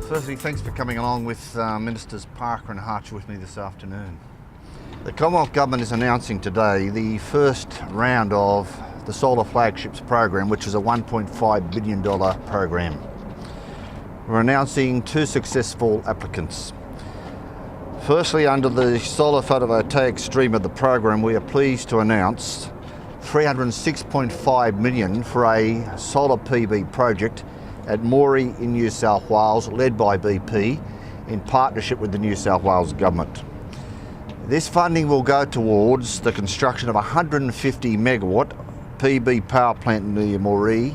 Firstly, thanks for coming along with Ministers Parker and Hartcher with me this afternoon. The Commonwealth Government is announcing today the first round of the Solar Flagships program, which is a $1.5 billion program. We're announcing two successful applicants. Firstly, under the solar photovoltaic stream of the program, we are pleased to announce $306.5 million for a solar PV project at Moree in New South Wales, led by BP, in partnership with the New South Wales Government. This funding will go towards the construction of a 150 megawatt PV power plant near Moree,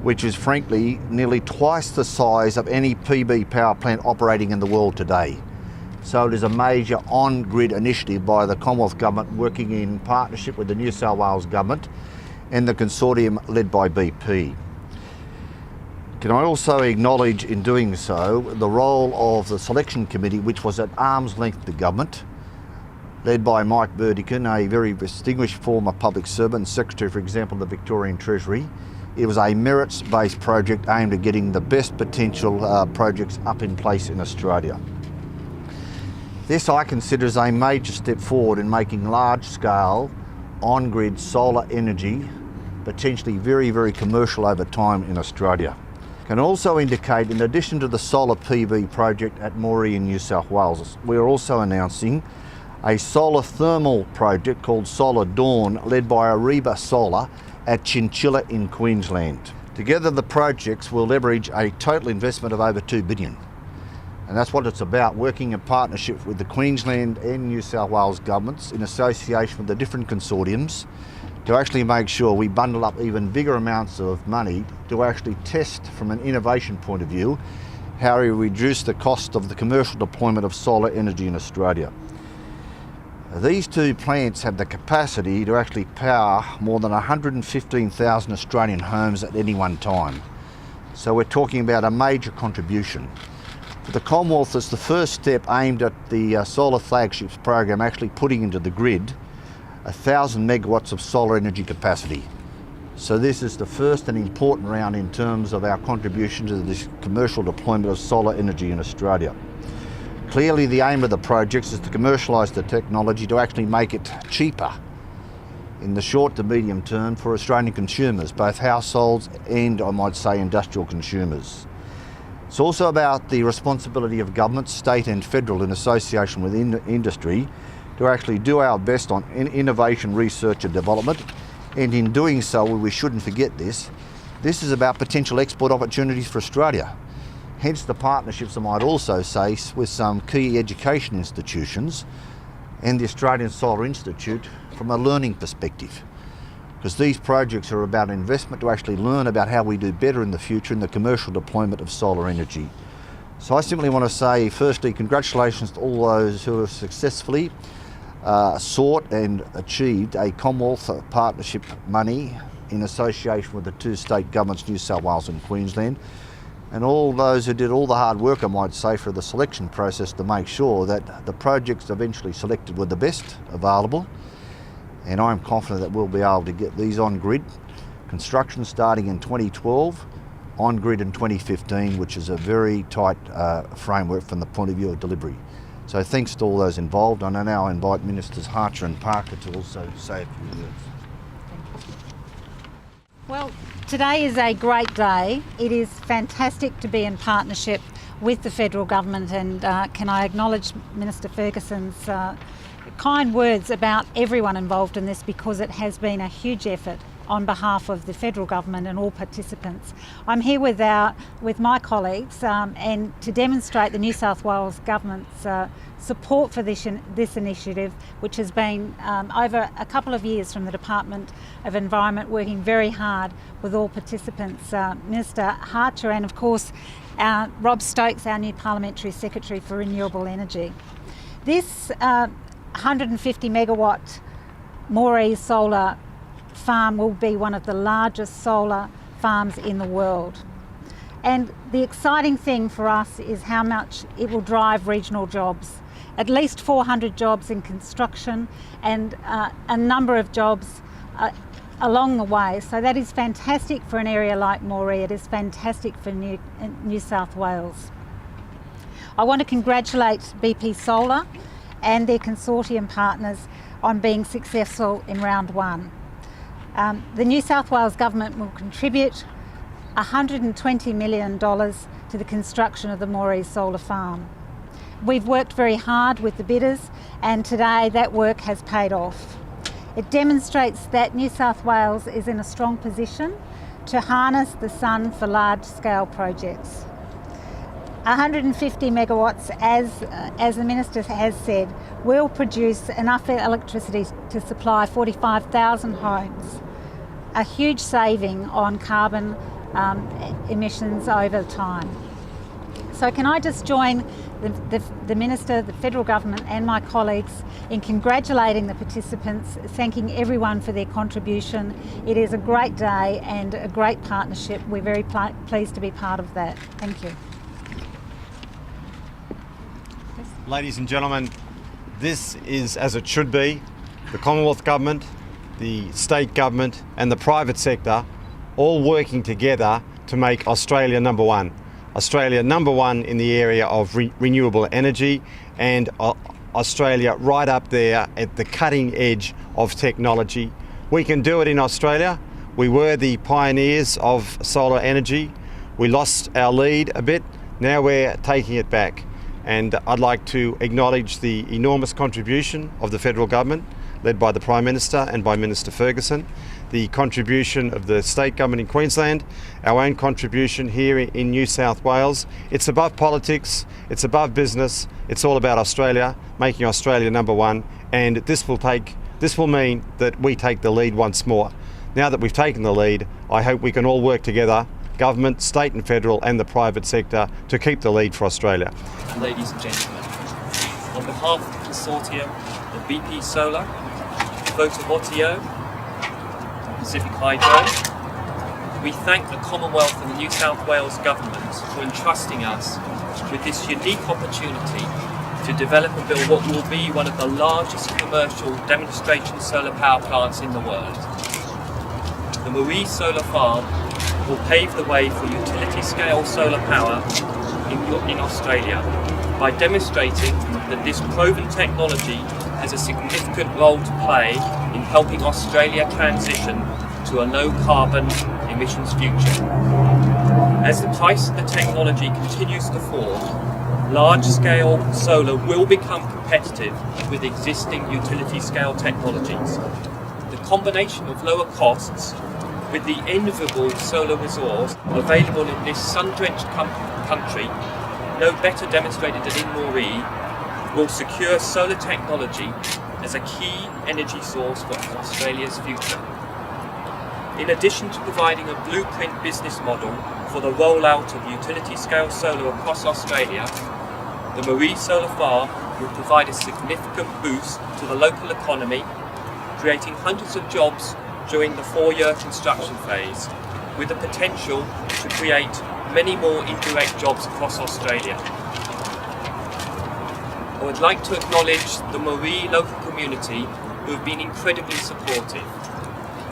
which is frankly nearly twice the size of any PV power plant operating in the world today. So it is a major on-grid initiative by the Commonwealth Government working in partnership with the New South Wales Government and the consortium led by BP. Can I also acknowledge in doing so the role of the selection committee, which was at arm's length the government, led by Mike Burdekin, a very distinguished former public servant, secretary, for example, of the Victorian Treasury. It was a merits-based project aimed at getting the best potential projects up in place in Australia. This I consider as a major step forward in making large-scale, on-grid solar energy potentially very, very commercial over time in Australia. Can also indicate, in addition to the solar PV project at Moree in New South Wales, we are also announcing a solar thermal project called Solar Dawn, led by Ariba Solar at Chinchilla in Queensland. Together the projects will leverage a total investment of over $2 billion. And that's what it's about, working in partnership with the Queensland and New South Wales governments in association with the different consortiums to actually make sure we bundle up even bigger amounts of money to actually test from an innovation point of view how we reduce the cost of the commercial deployment of solar energy in Australia. These two plants have the capacity to actually power more than 115,000 Australian homes at any one time. So we're talking about a major contribution. For the Commonwealth, it's the first step aimed at the Solar Flagships program actually putting into the grid 1,000 megawatts of solar energy capacity. So this is the first and important round in terms of our contribution to this commercial deployment of solar energy in Australia. Clearly the aim of the projects is to commercialise the technology to actually make it cheaper in the short to medium term for Australian consumers, both households and, I might say, industrial consumers. It's also about the responsibility of government, state and federal, in association with industry, to actually do our best on innovation, research and development. And in doing so, we shouldn't forget this is about potential export opportunities for Australia. Hence the partnerships, I might also say, with some key education institutions and the Australian Solar Institute from a learning perspective. Because these projects are about investment to actually learn about how we do better in the future in the commercial deployment of solar energy. So I simply want to say, firstly, congratulations to all those who have successfully sought and achieved a Commonwealth partnership money in association with the two state governments, New South Wales and Queensland, and all those who did all the hard work, I might say, for the selection process to make sure that the projects eventually selected were the best available. And I'm confident that we'll be able to get these on grid. Construction starting in 2012, on grid in 2015, which is a very tight framework from the point of view of delivery. So thanks to all those involved, and I now invite Ministers Hartcher and Parker to also say a few words. Well, today is a great day. It is fantastic to be in partnership with the federal government, and can I acknowledge Minister Ferguson's kind words about everyone involved in this, because it has been a huge effort on behalf of the federal government and all participants. I'm here with my colleagues and to demonstrate the New South Wales government's support for this initiative, which has been over a couple of years from the Department of Environment, working very hard with all participants, Minister Hartcher and of course Rob Stokes, our new Parliamentary Secretary for Renewable Energy. This 150 megawatt Moree solar farm will be one of the largest solar farms in the world. And the exciting thing for us is how much it will drive regional jobs. At least 400 jobs in construction and a number of jobs along the way. So that is fantastic for an area like Moree. It is fantastic for New South Wales. I want to congratulate BP Solar and their consortium partners on being successful in round one. The New South Wales Government will contribute $120 million to the construction of the Moree Solar Farm. We've worked very hard with the bidders, and today that work has paid off. It demonstrates that New South Wales is in a strong position to harness the sun for large-scale projects. 150 megawatts, as the Minister has said, will produce enough electricity to supply 45,000 homes, a huge saving on carbon emissions over time. So can I just join the Minister, the Federal Government and my colleagues in congratulating the participants, thanking everyone for their contribution. It is a great day and a great partnership. We're very pleased to be part of that. Thank you. Ladies and gentlemen, this is, as it should be, the Commonwealth Government, the State Government and the private sector all working together to make Australia number one. Australia number one in the area of renewable energy, and Australia right up there at the cutting edge of technology. We can do it in Australia. We were the pioneers of solar energy. We lost our lead a bit. Now we're taking it back. And I'd like to acknowledge the enormous contribution of the federal government, led by the Prime Minister and by Minister Ferguson, the contribution of the state government in Queensland, our own contribution here in New South Wales. It's above politics, it's above business, it's all about Australia, making Australia number one, and this will mean that we take the lead once more. Now that we've taken the lead, I hope we can all work together, government, state and federal and the private sector, to keep the lead for Australia. Ladies and gentlemen, on behalf of the consortium of BP Solar, Photovoltio, Pacific Hydro, we thank the Commonwealth and the New South Wales governments for entrusting us with this unique opportunity to develop and build what will be one of the largest commercial demonstration solar power plants in the world. The Moree Solar Farm will pave the way for utility-scale solar power in Australia by demonstrating that this proven technology has a significant role to play in helping Australia transition to a low-carbon emissions future. As the price of the technology continues to fall, large-scale solar will become competitive with existing utility-scale technologies. The combination of lower costs with the enviable solar resource available in this sun-drenched country, no better demonstrated than in Moree, will secure solar technology as a key energy source for Australia's future. In addition to providing a blueprint business model for the rollout of utility-scale solar across Australia, the Moree Solar Farm will provide a significant boost to the local economy, creating hundreds of jobs during the 4-year construction phase, with the potential to create many more indirect jobs across Australia. I would like to acknowledge the Moree local community who have been incredibly supportive.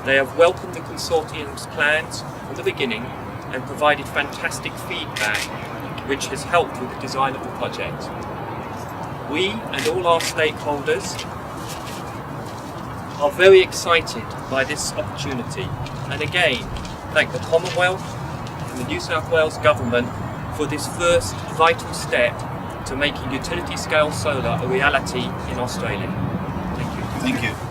They have welcomed the consortium's plans from the beginning and provided fantastic feedback, which has helped with the design of the project. We and all our stakeholders are very excited by this opportunity, and again thank the Commonwealth and the New South Wales Government for this first vital step to making utility scale solar a reality in Australia. Thank you. Thank you.